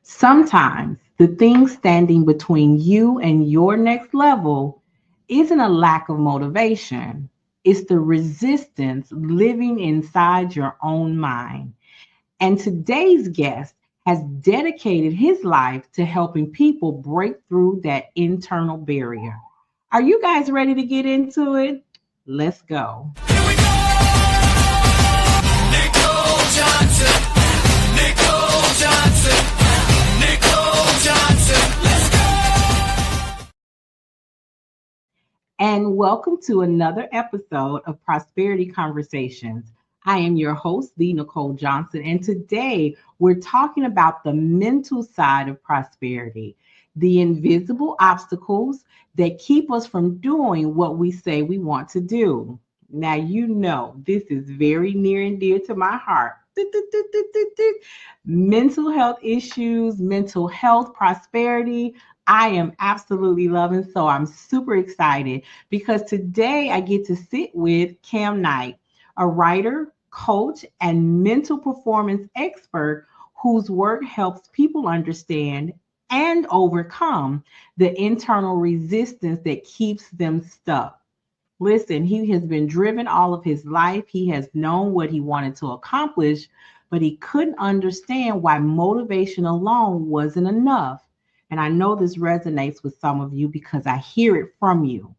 Sometimes the thing standing between you and your next level isn't a lack of motivation, it's the resistance living inside your own mind. And today's guest has dedicated his life to helping people break through that internal barrier. Are you guys ready to get into it? Let's go. Here we go! Nicole Johnson, Nicole Johnson, Nicole Johnson, let's go! And welcome to another episode of Prosperity Conversations. I am your host, the Nicole Johnson, and today we're talking about the mental side of prosperity, the invisible obstacles that keep us from doing what we say we want to do. Now, you know, this is very near and dear to my heart. Mental health issues, mental health, prosperity. I am absolutely loving. So I'm super excited because today I get to sit with Kam Knight, a writer, coach, and mental performance expert whose work helps people understand and overcome the internal resistance that keeps them stuck. Listen, he has been driven all of his life. He has known what he wanted to accomplish, but he couldn't understand why motivation alone wasn't enough. And I know this resonates with some of you because I hear it from you.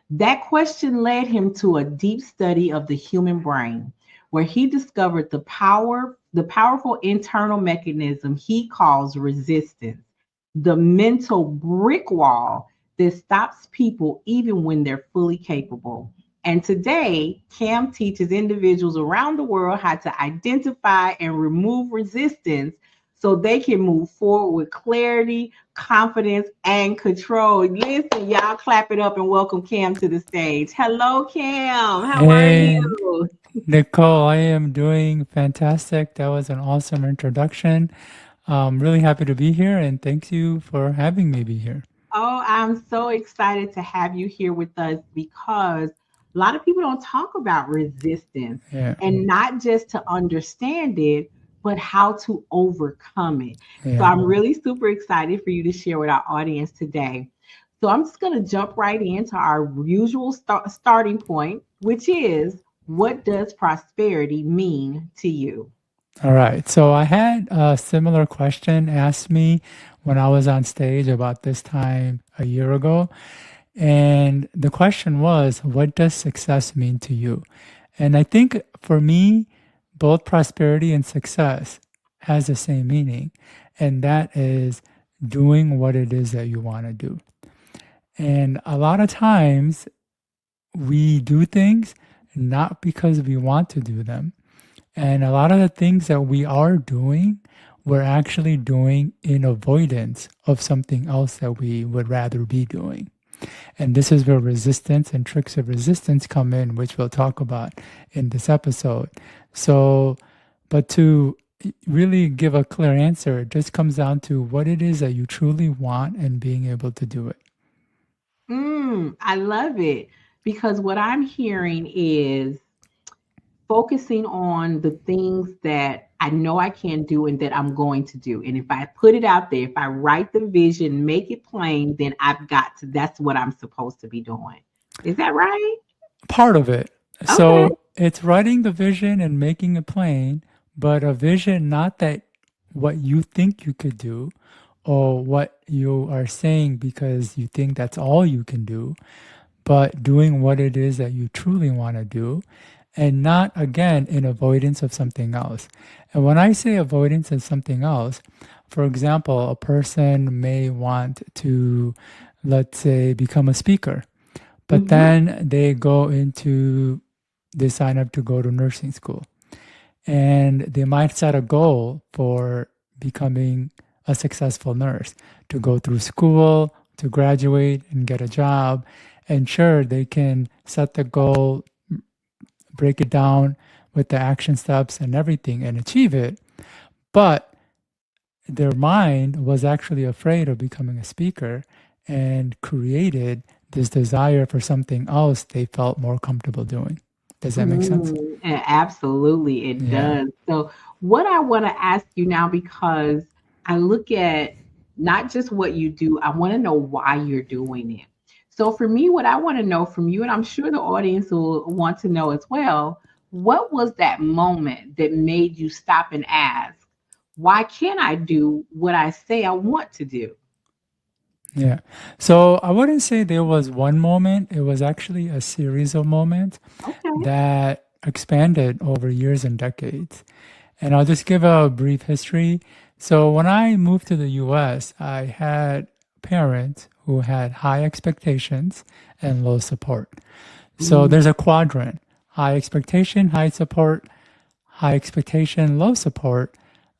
That question led him to a deep study of the human brain, where he discovered the powerful internal mechanism he calls resistance, the mental brick wall that stops people even when they're fully capable. And today, Cam teaches individuals around the world how to identify and remove resistance so they can move forward with clarity, confidence, and control. Listen, y'all clap it up and welcome Cam to the stage. Hello, Cam. How are Hey, you? Nicole, I am doing fantastic. That was an awesome introduction. I'm really happy to be here and thank you for having me be here. Oh, I'm so excited to have you here with us because a lot of people don't talk about resistance Yeah, and not just to understand it, but how to overcome it. So yeah. I'm really super excited for you to share with our audience today. So I'm just going to jump right into our usual starting point, which is what does prosperity mean to you? All right. So I had a similar question asked me when I was on stage about this time a year ago. And the question was, what does success mean to you? And I think for me, both prosperity and success has the same meaning, and that is doing what it is that you want to do. And a lot of times we do things not because we want to do them. And a lot of the things that we are doing, we're actually doing in avoidance of something else that we would rather be doing. And this is where resistance and tricks of resistance come in, which we'll talk about in this episode. So, but to really give a clear answer, it just comes down to what it is that you truly want and being able to do it. I love it because what I'm hearing is focusing on the things that I know I can do and that I'm going to do. And if I put it out there, if I write the vision, make it plain, then I've got to, that's what I'm supposed to be doing. Is that right? Part of it. Okay. So it's writing the vision and making it plain, but a vision not that what you think you could do or what you are saying because you think that's all you can do, but doing what it is that you truly want to do and not again in avoidance of something else. And when I say avoidance of something else, for example, a person may want to, let's say, become a speaker, but Mm-hmm. then they sign up to go to nursing school and they might set a goal for becoming a successful nurse to go through school, to graduate and get a job. And sure, they can set the goal, break it down with the action steps and everything and achieve it. But their mind was actually afraid of becoming a speaker and created this desire for something else they felt more comfortable doing. Does that make sense? Absolutely, it Yeah. does. So, what I want to ask you now, because I look at not just what you do, I want to know why you're doing it. So for me, what I want to know from you, and I'm sure the audience will want to know as well, what was that moment that made you stop and ask, why can't I do what I say I want to do? Yeah. So I wouldn't say there was one moment. It was actually a series of moments Okay. that expanded over years and decades. And I'll just give a brief history. So when I moved to the US, I had parents who had high expectations and low support. So Mm, there's a quadrant: high expectation, high support, high expectation, low support,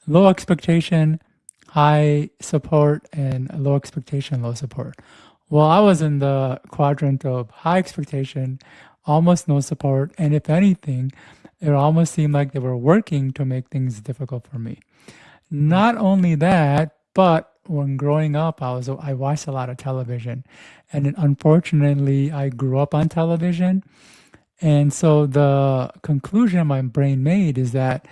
low expectation, high support, and low expectation, low support. Well, I was in the quadrant of high expectation, almost no support, and if anything, it almost seemed like they were working to make things difficult for me. Not only that, but when growing up, I watched a lot of television, and then unfortunately, I grew up on television, and so the conclusion my brain made is that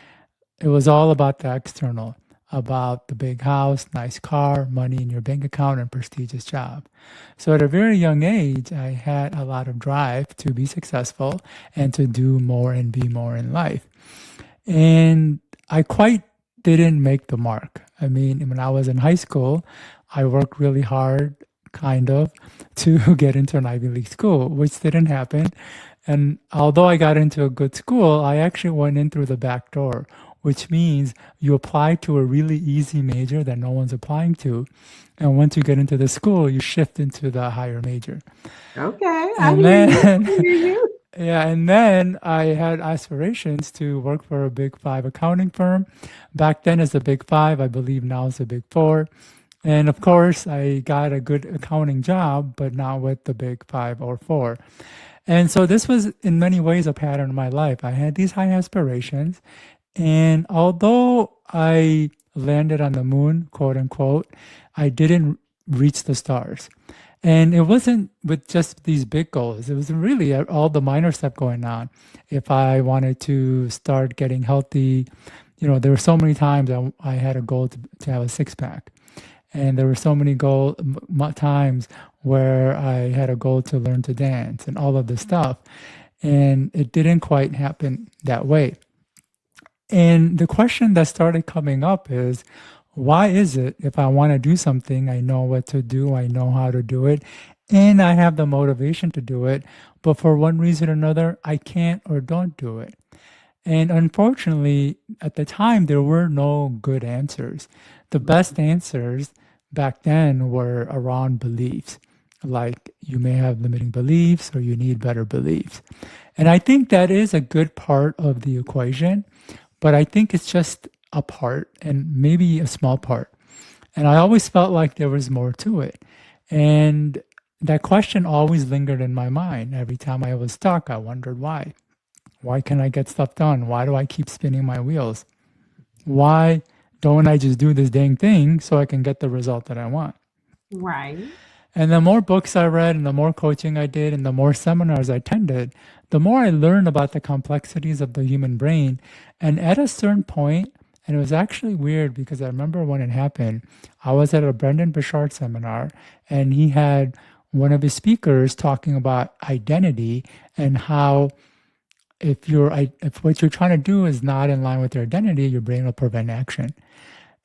it was all about the external, about the big house, nice car, money in your bank account, and prestigious job. So at a very young age, I had a lot of drive to be successful and to do more and be more in life. And I quite didn't make the mark. I mean, when I was in high school, I worked really hard, kind of, to get into an Ivy League school, which didn't happen. And although I got into a good school, I actually went in through the back door, which means you apply to a really easy major that no one's applying to. And once you get into the school, you shift into the higher major. okay, I And hear you. I then hear you. yeah, and then I had aspirations to work for a big five accounting firm. Back then, it's a big five. I believe now it's a big four. And of course, I got a good accounting job, but not with the big five or four. And so this was in many ways a pattern in my life. I had these high aspirations. And although I landed on the moon, quote unquote, I didn't reach the stars. And it wasn't with just these big goals. It was really all the minor stuff going on. If I wanted to start getting healthy, there were so many times I had a goal to have a six pack. And there were so many times where I had a goal to learn to dance and all of this stuff. And it didn't quite happen that way. And the question that started coming up is, why is it if I want to do something, I know what to do, I know how to do it, and I have the motivation to do it, but for one reason or another, I can't or don't do it? And unfortunately, at the time, there were no good answers. The best answers back then were around beliefs. Like you may have limiting beliefs or you need better beliefs. And I think that is a good part of the equation, but I think it's just a part and maybe a small part. And I always felt like there was more to it. And that question always lingered in my mind. Every time I was stuck, I wondered why. Why can't I get stuff done? Why do I keep spinning my wheels? Why don't I just do this dang thing so I can get the result that I want? Right. And the more books I read and the more coaching I did and the more seminars I attended, the more I learned about the complexities of the human brain. And at a certain point, and it was actually weird because I remember when it happened, I was at a Brendan Burchard seminar and he had one of his speakers talking about identity and how if what you're trying to do is not in line with your identity, your brain will prevent action.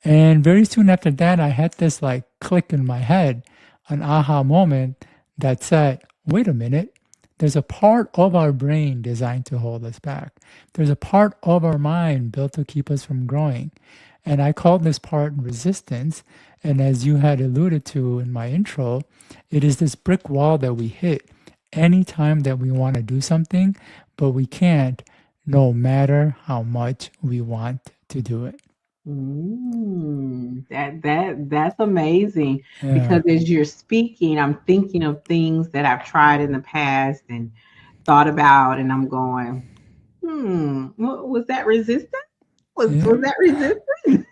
And very soon after that, I had this like click in my head, an aha moment that said, wait a minute, there's a part of our brain designed to hold us back. There's a part of our mind built to keep us from growing. And I called this part resistance. And as you had alluded to in my intro, it is this brick wall that we hit anytime that we want to do something, but we can't, no matter how much we want to do it. That's amazing Yeah. because as you're speaking, I'm thinking of things that I've tried in the past and thought about, and I'm going, was that resistance? Was Yeah. that resistance?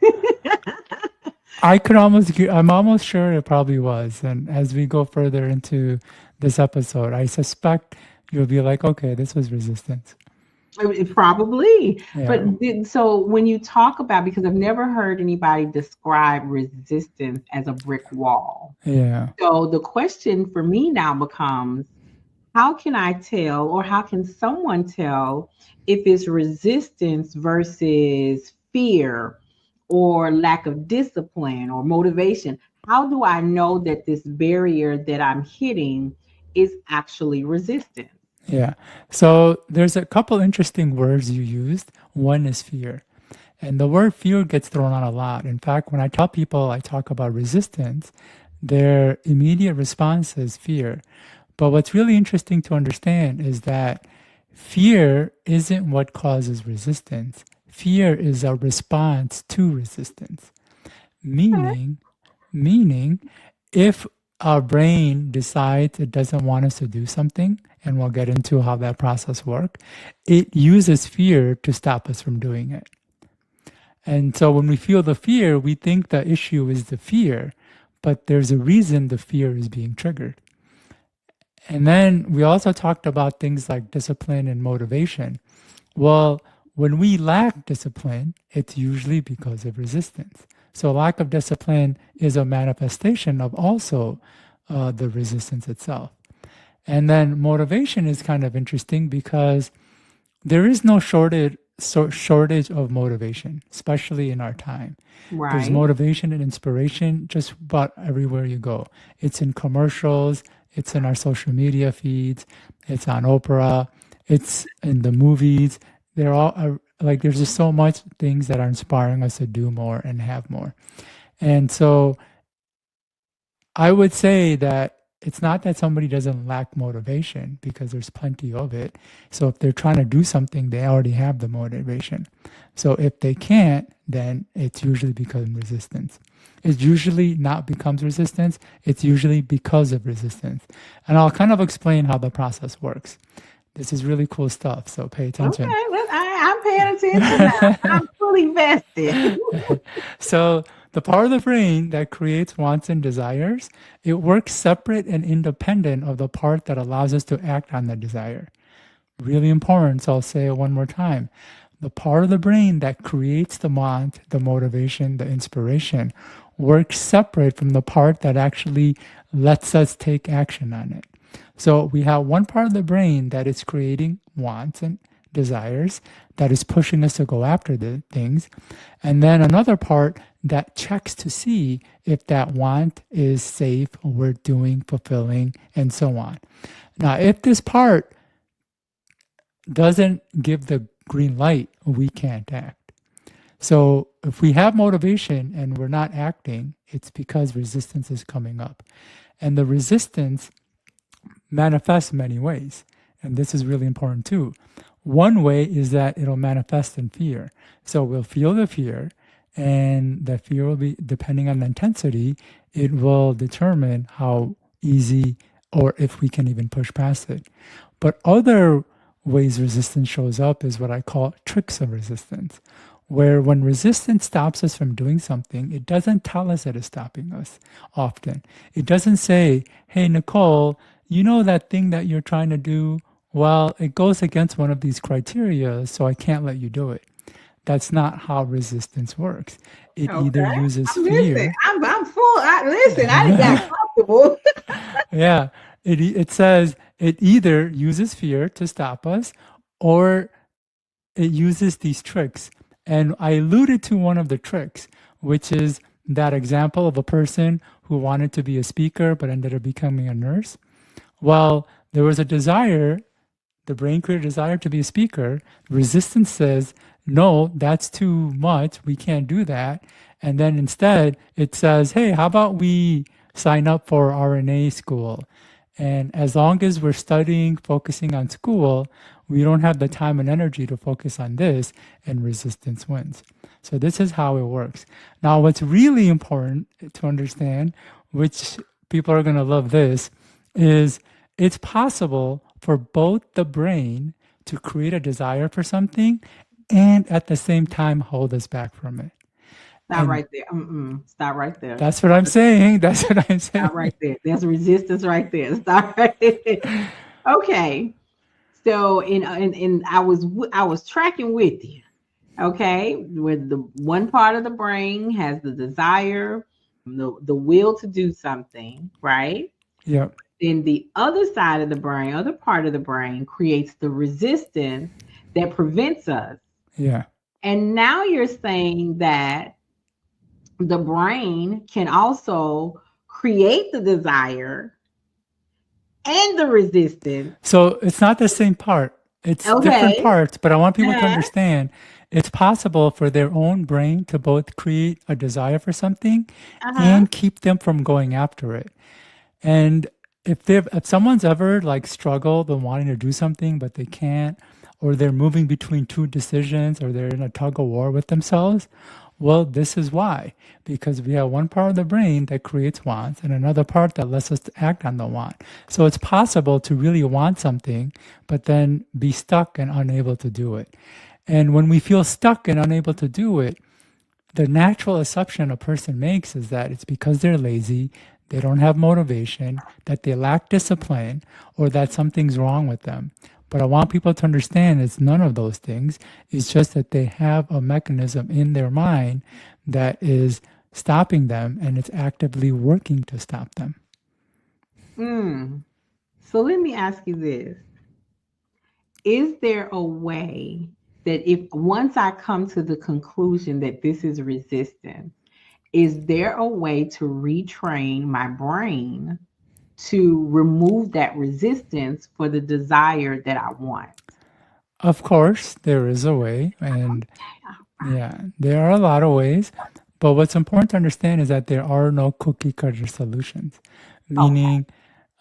I'm almost sure it probably was. And as we go further into this episode, I suspect you'll be like, okay, this was resistance. Probably. Yeah. But so when you talk about, because I've never heard anybody describe resistance as a brick wall. Yeah. So the question for me now becomes, how can I tell, or how can someone tell if it's resistance versus fear or lack of discipline or motivation? How do I know that this barrier that I'm hitting is actually resistance? Yeah. So there's a couple interesting words you used. One is fear. And the word fear gets thrown out a lot. In fact, when I tell people I talk about resistance, their immediate response is fear. But what's really interesting to understand is that fear isn't what causes resistance. Fear is a response to resistance. Okay. Meaning, meaning, if our brain decides it doesn't want us to do something, and we'll get into how that process works, it uses fear to stop us from doing it. And so when we feel the fear, we think the issue is the fear, but there's a reason the fear is being triggered. And then we also talked about things like discipline and motivation. Well, when we lack discipline, it's usually because of resistance. So lack of discipline is a manifestation of also the resistance itself. And then motivation is kind of interesting because there is no shortage of motivation, especially in our time. There's Right. motivation and inspiration just about everywhere you go. It's in commercials, it's in our social media feeds, it's on Oprah, it's in the movies. They're all like there's just so much things that are inspiring us to do more and have more. And so I would say that it's not that somebody doesn't lack motivation because there's plenty of it. So if they're trying to do something, they already have the motivation. So if they can't, then it's usually because of resistance. It's usually not becomes resistance, it's usually because of resistance. And I'll kind of explain how the process works. This is really cool stuff, so pay attention. Okay. I'm paying attention now. I'm fully vested. So the part of the brain that creates wants and desires, it works separate and independent of the part that allows us to act on the desire. Really important, so I'll say it one more time. The part of the brain that creates the want, the motivation, the inspiration, works separate from the part that actually lets us take action on it. So we have one part of the brain that is creating wants and desires, that is pushing us to go after the things, and then another part that checks to see if that want is safe, worth doing, fulfilling, and so on. Now, if this part doesn't give the green light, we can't act. So if we have motivation and we're not acting, it's because resistance is coming up. And the resistance manifests many ways. And this is really important too. One way is that it'll manifest in fear. So we'll feel the fear, and the fear will be, depending on the intensity, it will determine how easy or if we can even push past it. But other ways resistance shows up is what I call tricks of resistance, where when resistance stops us from doing something, it doesn't tell us that it's stopping us often. It doesn't say, hey, Nicole, you know that thing that you're trying to do? Well, it goes against one of these criteria, so I can't let you do it. That's not how resistance works. It either Okay. uses I'm listening. fear. I'm full. Listen, I done got comfortable. Yeah, it says it either uses fear to stop us or it uses these tricks. And I alluded to one of the tricks, which is that example of a person who wanted to be a speaker but ended up becoming a nurse. Well, there was a desire, the brain created a desire to be a speaker. Resistance says, no, that's too much. We can't do that. And then instead, it says, hey, how about we sign up for RNA school? And as long as we're studying, focusing on school, we don't have the time and energy to focus on this, and resistance wins. So this is how it works. Now, what's really important to understand, which people are going to love this, is it's possible for both the brain to create a desire for something and at the same time hold us back from it. Stop And right there. Stop right there. that's what I'm saying. That's what I'm saying. Stop right there. There's resistance right there. Stop right there. Okay. So, I was tracking with you. Okay, where the one part of the brain has the desire, the will to do something, right? Yeah. Then the other side of the brain, other part of the brain creates the resistance that prevents us. Yeah. And now you're saying that the brain can also create the desire and the resistance. So it's not the same part. It's different Okay. parts, but I want people to Uh-huh. understand it's possible for their own brain to both create a desire for something Uh-huh. and keep them from going after it. And if someone's ever like struggled and wanting to do something but they can't, or they're moving between two decisions, or they're in a tug of war with themselves, well, this is why. Because we have one part of the brain that creates wants and another part that lets us act on the want. So it's possible to really want something, but then be stuck and unable to do it. And when we feel stuck and unable to do it, the natural assumption a person makes is that it's because they're lazy, they don't have motivation, that they lack discipline, or that something's wrong with them. But I want people to understand it's none of those things. It's just that they have a mechanism in their mind that is stopping them and it's actively working to stop them. Mm. So let me ask you this. Is there a way that if once I come to the conclusion that this is resistance, is there a way to retrain my brain to remove that resistance for the desire that I want? Of course, there is a way, and yeah, there are a lot of ways. But what's important to understand is that there are no cookie cutter solutions. Okay. Meaning,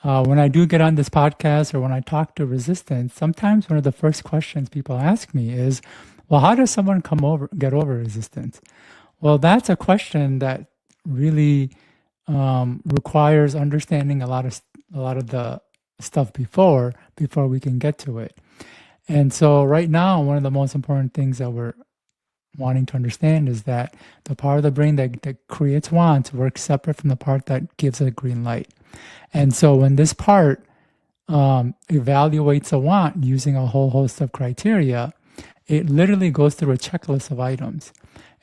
when I do get on this podcast or when I talk to resistance, sometimes one of the first questions people ask me is, well, how does someone get over resistance? Well, that's a question that really requires understanding a lot of the stuff before we can get to it. And so, right now, one of the most important things that we're wanting to understand is that the part of the brain that creates wants works separate from the part that gives a green light. And so, when this part evaluates a want using a whole host of criteria, it literally goes through a checklist of items.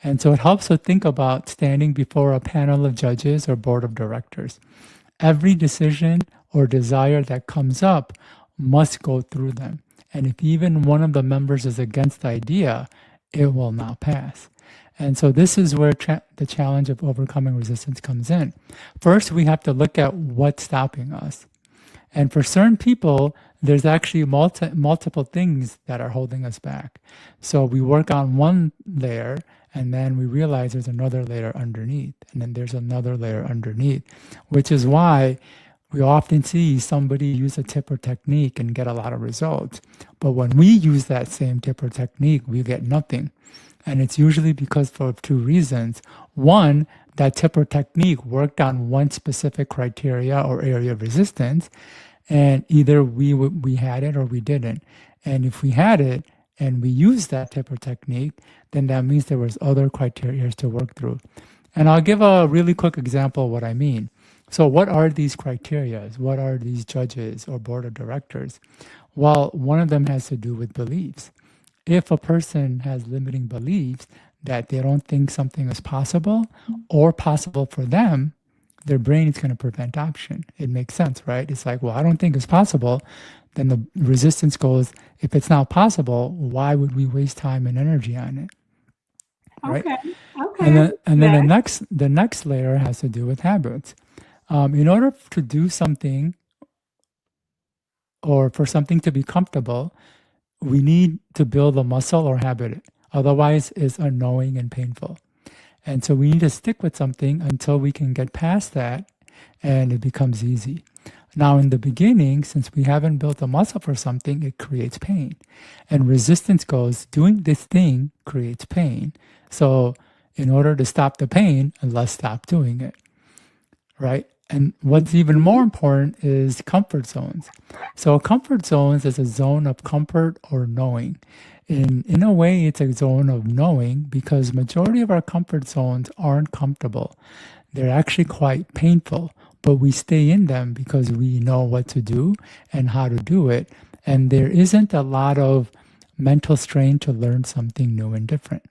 And so it helps to think about standing before a panel of judges or board of directors. Every decision or desire that comes up must go through them. And if even one of the members is against the idea, it will not pass. And so this is where the challenge of overcoming resistance comes in. First, we have to look at what's stopping us. And for certain people, there's actually multiple things that are holding us back. So we work on one layer and then we realize there's another layer underneath, and then there's another layer underneath, which is why we often see somebody use a tip or technique and get a lot of results. But when we use that same tip or technique, we get nothing. And it's usually because for two reasons. One, that tip or technique worked on one specific criteria or area of resistance, and either we had it or we didn't. And if we had it and we used that tip or technique, then that means there was other criteria to work through. And I'll give a really quick example of what I mean. So what are these criteria? What are these judges or board of directors? Well, one of them has to do with beliefs. If a person has limiting beliefs that they don't think something is possible or possible for them, their brain is going to prevent action. It makes sense, right? It's like, well, I don't think it's possible. Then the resistance goes, if it's not possible, why would we waste time and energy on it? Right? Okay. And Okay. then the next layer has to do with habits. In order to do something or for something to be comfortable, we need to build a muscle or habit. Otherwise, it's unknowing and painful. And so we need to stick with something until we can get past that and it becomes easy. Now, in the beginning, since we haven't built a muscle for something, it creates pain. And resistance goes, doing this thing creates pain. So, in order to stop the pain, let's stop doing it. Right? And what's even more important is comfort zones. So, comfort zones is a zone of comfort or knowing. In a way, it's a zone of knowing because majority of our comfort zones aren't comfortable. They're actually quite painful, but we stay in them because we know what to do and how to do it. And there isn't a lot of mental strain to learn something new and different.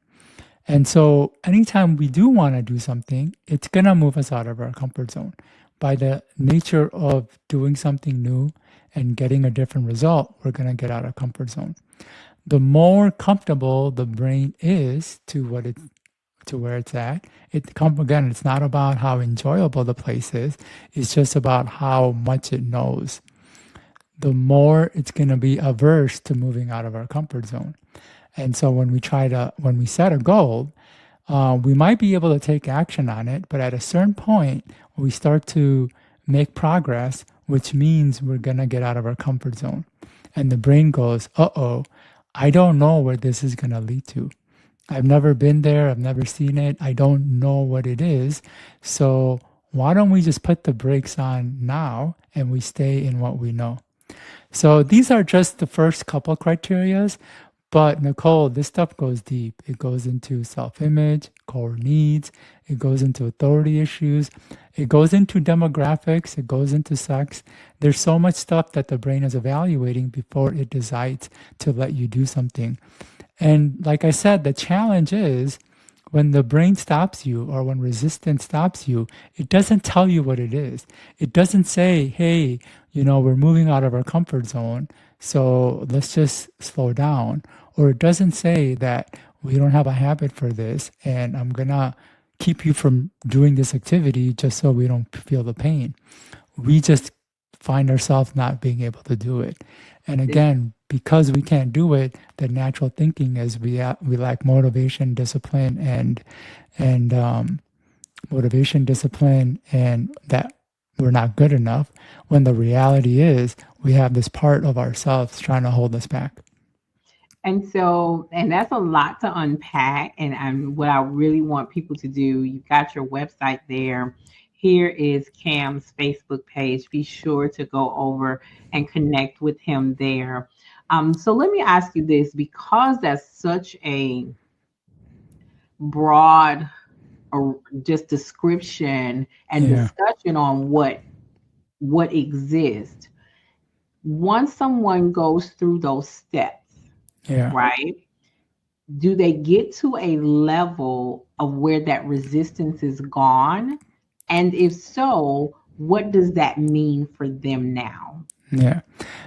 And so anytime we do want to do something, it's going to move us out of our comfort zone. By the nature of doing something new and getting a different result, we're going to get out of comfort zone. The more comfortable the brain is to where it's at, again, it's not about how enjoyable the place is. It's just about how much it knows. The more it's going to be averse to moving out of our comfort zone. And so when we set a goal, we might be able to take action on it, but at a certain point, we start to make progress, which means we're going to get out of our comfort zone. And the brain goes, uh-oh, I don't know where this is going to lead to. I've never been there. I've never seen it. I don't know what it is. So why don't we just put the brakes on now and we stay in what we know? So these are just the first couple criterias. But Nicole, this stuff goes deep. It goes into self-image, core needs. It goes into authority issues. It goes into demographics. It goes into sex. There's so much stuff that the brain is evaluating before it decides to let you do something. And like I said, the challenge is when the brain stops you or when resistance stops you, it doesn't tell you what it is. It doesn't say, hey, we're moving out of our comfort zone, so let's just slow down. Or it doesn't say that we don't have a habit for this and I'm going to keep you from doing this activity just so we don't feel the pain. We just find ourselves not being able to do it. And again, because we can't do it, the natural thinking is we lack motivation, discipline, and motivation, discipline, and that we're not good enough. When the reality is, we have this part of ourselves trying to hold us back. And so, and that's a lot to unpack. And what I really want people to do, you've got your website there. Here is Kam's Facebook page. Be sure to go over and connect with him there. So let me ask you this, because that's such a broad or just description and discussion on what exists. Once someone goes through those steps, right? Do they get to a level of where that resistance is gone? And if so, what does that mean for them now? Yeah.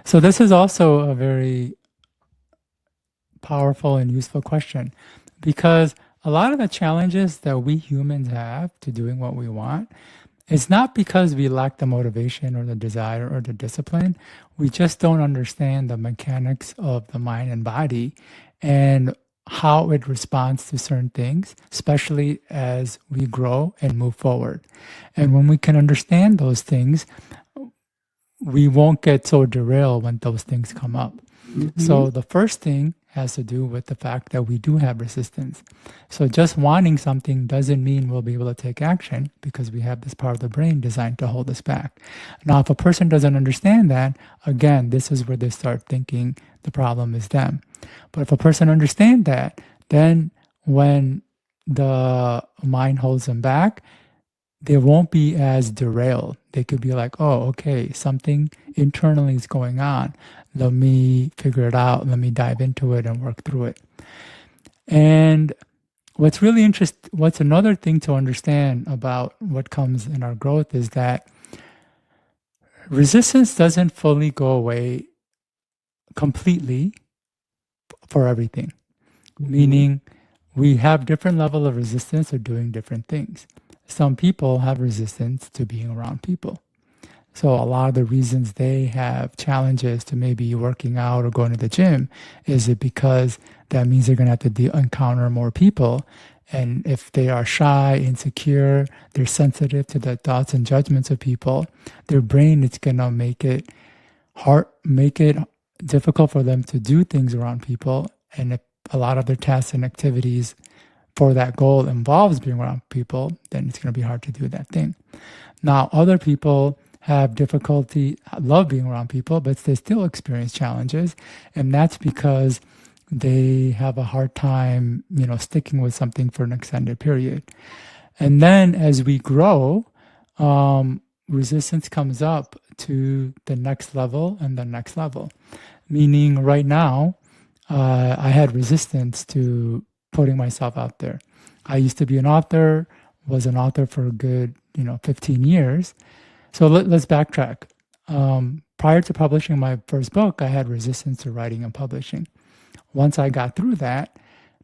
So this is also a very powerful and useful question, because a lot of the challenges that we humans have to doing what we want, it's not because we lack the motivation or the desire or the discipline. We just don't understand the mechanics of the mind and body and how it responds to certain things, especially as we grow and move forward. And when we can understand those things, we won't get so derailed when those things come up. So the first thing has to do with the fact that we do have resistance. So just wanting something doesn't mean we'll be able to take action, because we have this part of the brain designed to hold us back. Now, if a person doesn't understand that, again, this is where they start thinking the problem is them. But if a person understands that, then when the mind holds them back, they won't be as derailed. They could be like, oh, okay, something internally is going on. Let me figure it out. Let me dive into it and work through it. And what's another thing to understand about what comes in our growth is that resistance doesn't fully go away completely for everything. Meaning we have different level of resistance of doing different things. Some people have resistance to being around people. So a lot of the reasons they have challenges to maybe working out or going to the gym is it because that means they're going to have to encounter more people. And if they are shy, insecure, they're sensitive to the thoughts and judgments of people, their brain is going to make it difficult for them to do things around people. And if a lot of their tasks and activities for that goal involves being around people, then it's going to be hard to do that thing. Now, other people have difficulty, love being around people, but they still experience challenges. And that's because they have a hard time, sticking with something for an extended period. And then as we grow, resistance comes up to the next level and the next level. meaning right now, I had resistance to putting myself out there. I used to be an author, was an author for a good, 15 years. So let's backtrack. Prior to publishing my first book, I had resistance to writing and publishing. Once I got through that,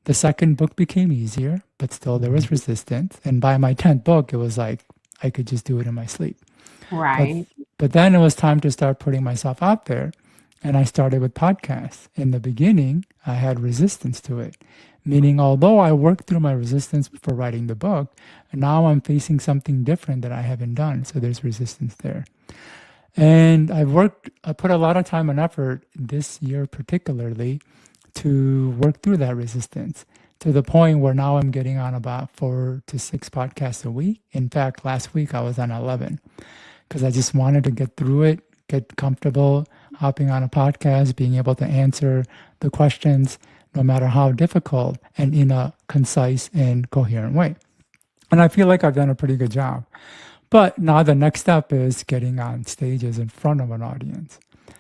the second book became easier, but still there was resistance. And by my 10th book, it was like I could just do it in my sleep. But Right. but then it was time to start putting myself out there. And I started with podcasts. In the beginning, I had resistance to it. Meaning, although I worked through my resistance for writing the book, now I'm facing something different that I haven't done. So there's resistance there. And I put a lot of time and effort this year, particularly, to work through that resistance to the point where now I'm getting on about 4 to 6 podcasts a week. In fact, last week I was on 11 because I just wanted to get through it, get comfortable hopping on a podcast, being able to answer the questions, no matter how difficult, and in a concise and coherent way. And I feel like I've done a pretty good job. But now the next step is getting on stages in front of an audience.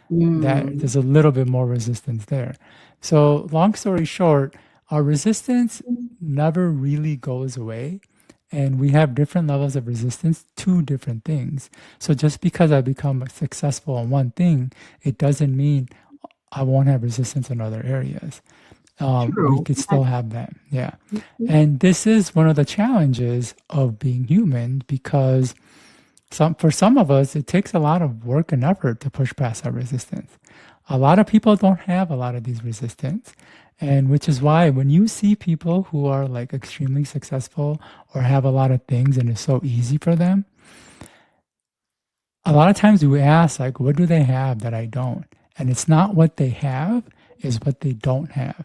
That Mm, there's a little bit more resistance there. So long story short, our resistance never really goes away. And we have different levels of resistance to different things. So just because I become successful in one thing, it doesn't mean I won't have resistance in other areas. We true. could still have that. Yeah. And this is one of the challenges of being human because for some of us, it takes a lot of work and effort to push past our resistance. A lot of people don't have a lot of these resistance. And which is why when you see people who are like extremely successful or have a lot of things and it's so easy for them, a lot of times we ask, like, what do they have that I don't? And it's not what they have, is what they don't have.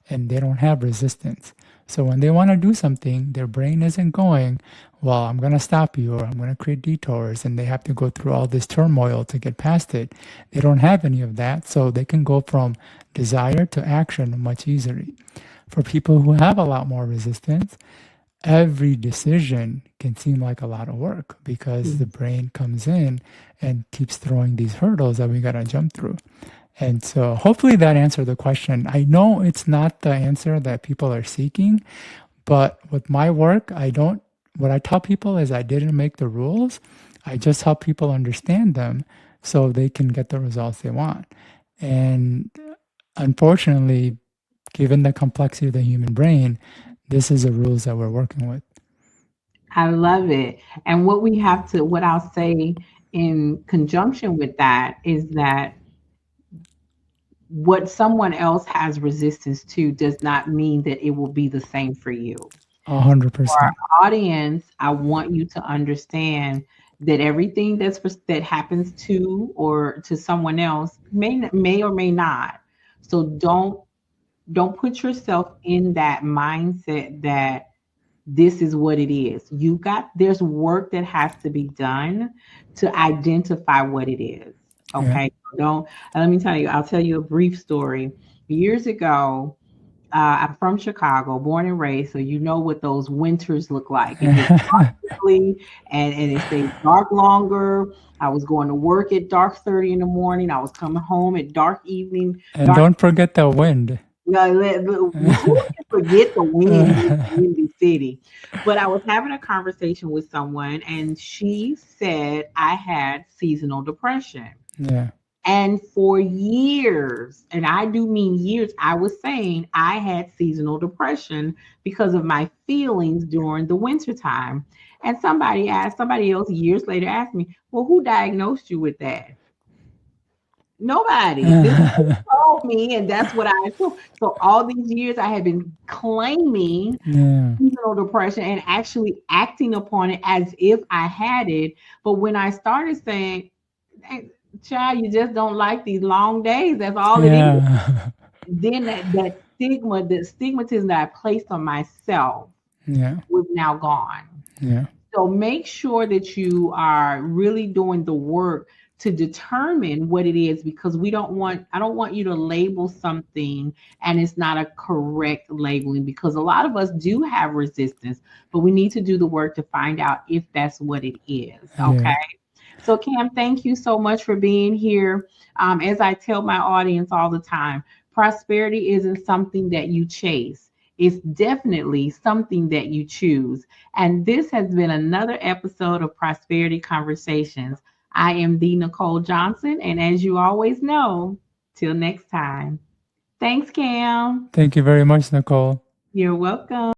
And they don't have resistance. So when they want to do something, their brain isn't going, well, I'm going to stop you or I'm going to create detours. And they have to go through all this turmoil to get past it. They don't have any of that. So they can go from desire to action much easier. For people who have a lot more resistance, every decision can seem like a lot of work because the brain comes in and keeps throwing these hurdles that we got to jump through. And so hopefully that answered the question. I know it's not the answer that people are seeking, but with my work, what I tell people is I didn't make the rules. I just help people understand them so they can get the results they want. And unfortunately, given the complexity of the human brain, this is the rules that we're working with. I love it. And what I'll say in conjunction with that is that what someone else has resistance to does not mean that it will be the same for you. 100%. Audience, I want you to understand that everything that happens to or to someone else may or may not. So don't put yourself in that mindset that this is what it is. There's work that has to be done to identify what it is. Yeah. Okay. Don't Let me tell you, I'll tell you a brief story. Years ago, I'm from Chicago, born and raised, so you know what those winters look like. It gets dark quickly and it stays dark longer. I was going to work at dark 30 in the morning. I was coming home at dark evening, And dark. don't forget the wind. Who can forget the wind in the windy city? But I was having a conversation with someone, and she said I had seasonal depression. Yeah. And for years, and I do mean years, I was saying I had seasonal depression because of my feelings during the wintertime. And somebody else years later asked me, well, who diagnosed you with that? Nobody. This told me, and that's what I assumed. So all these years I had been claiming Yeah. seasonal depression and actually acting upon it as if I had it. But when I started saying, "Hey, child, you just don't like these long days. That's all it is." Yeah. Then the stigmatism that I placed on myself Yeah. was now gone. Yeah. So make sure that you are really doing the work to determine what it is because I don't want you to label something and it's not a correct labeling because a lot of us do have resistance, but we need to do the work to find out if that's what it is. Yeah. Okay. So, Cam, thank you so much for being here. As I tell my audience all the time, prosperity isn't something that you chase, it's definitely something that you choose. And this has been another episode of Prosperity Conversations. I am the Nicole Johnson, and as you always know, till next time. Thanks, Cam. Thank you very much, Nicole. You're welcome.